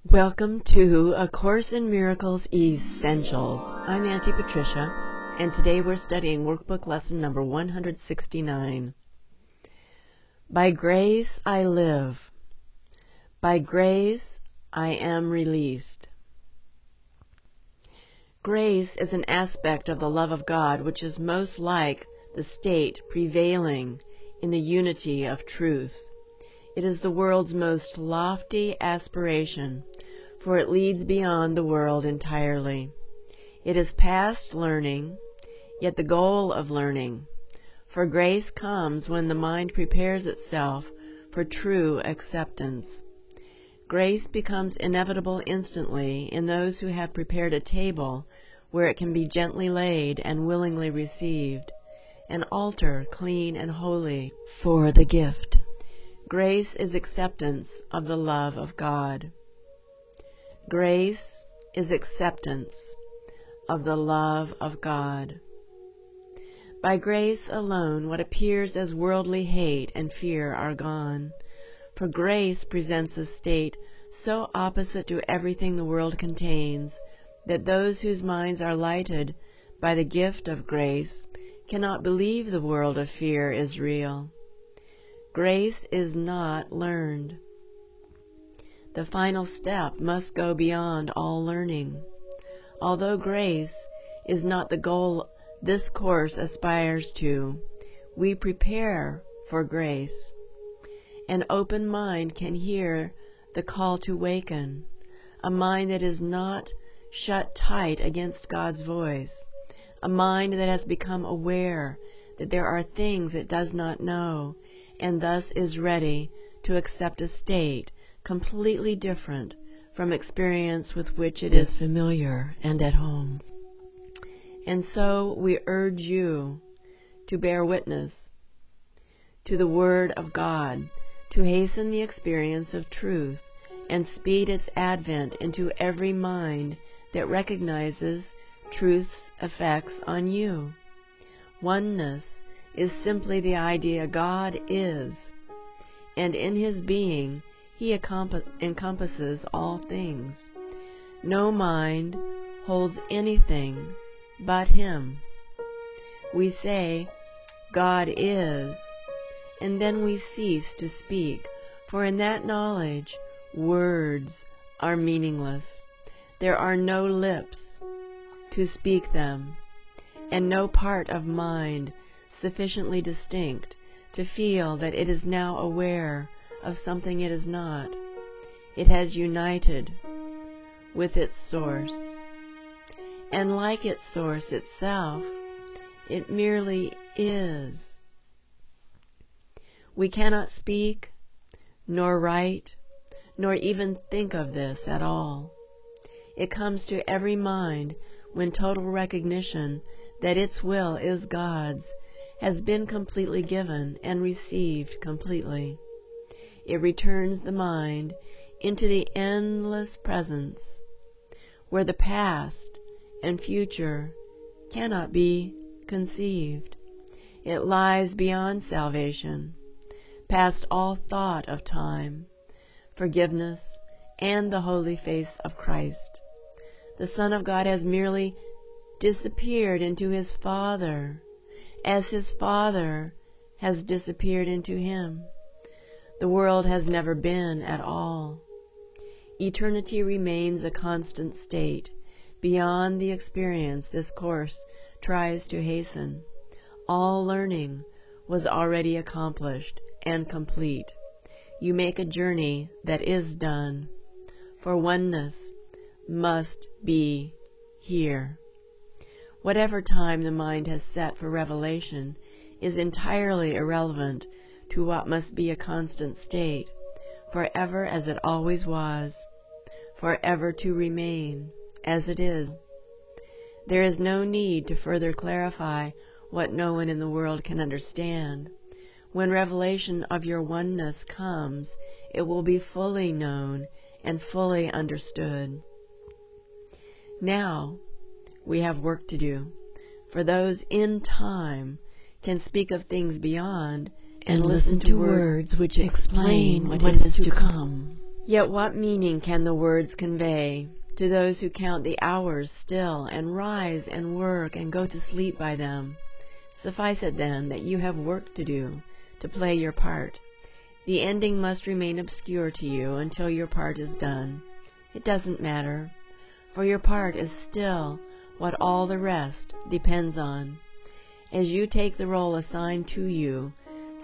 Welcome to A Course in Miracles Essentials. I'm Auntie Patricia, and today we're studying Workbook Lesson number 169. By grace I live. By grace I am released. Grace is an aspect of the love of God which is most like the state prevailing in the unity of truth. It is the world's most lofty aspiration, for it leads beyond the world entirely. It is past learning, yet the goal of learning, for grace comes when the mind prepares itself for true acceptance. Grace becomes inevitable instantly in those who have prepared a table where it can be gently laid and willingly received, an altar clean and holy for the gift. Grace is acceptance of the love of God. Grace is acceptance of the love of God. By grace alone, what appears as worldly hate and fear are gone, for grace presents a state so opposite to everything the world contains that those whose minds are lighted by the gift of grace cannot believe the world of fear is real. Grace is not learned. The final step must go beyond all learning. Although grace is not the goal this course aspires to, we prepare for grace. An open mind can hear the call to waken, a mind that is not shut tight against God's voice, a mind that has become aware that there are things it does not know, and thus is ready to accept a state completely different from experience with which it is familiar and at home. And so we urge you to bear witness to the Word of God, to hasten the experience of truth and speed its advent into every mind that recognizes truth's effects on you. Oneness is simply the idea God is, and in His being He encompasses all things. No mind holds anything but Him. We say, God is, and then we cease to speak, for in that knowledge words are meaningless. There are no lips to speak them, and no part of mind sufficiently distinct to feel that it is now aware of something it is not. It has united with its source, and like its source itself, it merely is. We cannot speak, nor write, nor even think of this at all. It comes to every mind when total recognition that its will is God's has been completely given and received completely. It returns the mind into the endless presence, where the past and future cannot be conceived. It lies beyond salvation, past all thought of time, forgiveness, and the holy face of Christ. The Son of God has merely disappeared into His Father, as His Father has disappeared into Him. The world has never been at all. Eternity remains a constant state, beyond the experience this course tries to hasten. All learning was already accomplished and complete. You make a journey that is done, for oneness must be here. Whatever time the mind has set for revelation is entirely irrelevant to what must be a constant state, forever as it always was, forever to remain as it is. There is no need to further clarify what no one in the world can understand. When revelation of your oneness comes, it will be fully known and fully understood. Now, we have work to do, for those in time can speak of things beyond and listen to words which explain what is to come. Yet what meaning can the words convey to those who count the hours still, and rise and work and go to sleep by them? Suffice it then that you have work to do, to play your part. The ending must remain obscure to you until your part is done. It doesn't matter, for your part is still what all the rest depends on. As you take the role assigned to you,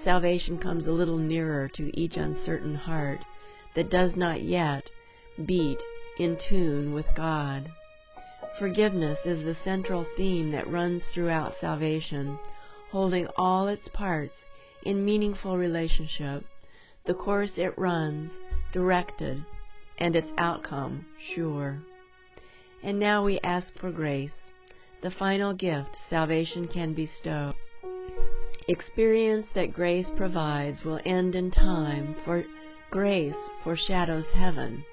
salvation comes a little nearer to each uncertain heart that does not yet beat in tune with God. Forgiveness is the central theme that runs throughout salvation, holding all its parts in meaningful relationship. The course it runs, directed, and its outcome sure. And now we ask for grace, the final gift salvation can bestow. Experience that grace provides will end in time, for grace foreshadows heaven,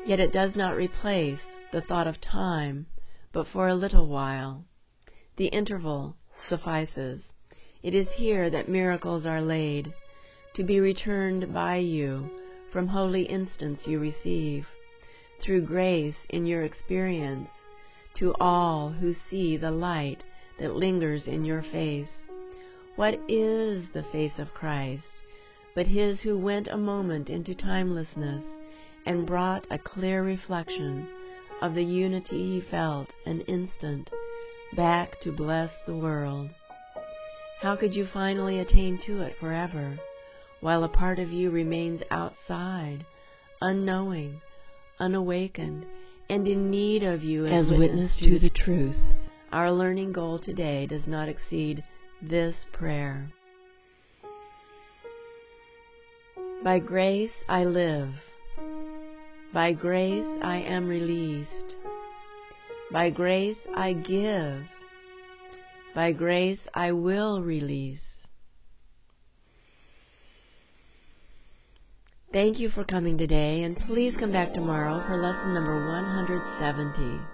yet it does not replace the thought of time, but for a little while. The interval suffices. It is here that miracles are laid, to be returned by you from holy instance you receive, through grace in your experience, to all who see the light that lingers in your face. What is the face of Christ but His who went a moment into timelessness and brought a clear reflection of the unity He felt an instant back to bless the world? How could you finally attain to it forever, while a part of you remains outside, unknowing, unawakened, and in need of you as witness to the truth? Our learning goal today does not exceed this prayer. By grace I live. By grace I am released. By grace I give. By grace I will release. Thank you for coming today, and please come back tomorrow for lesson number 170.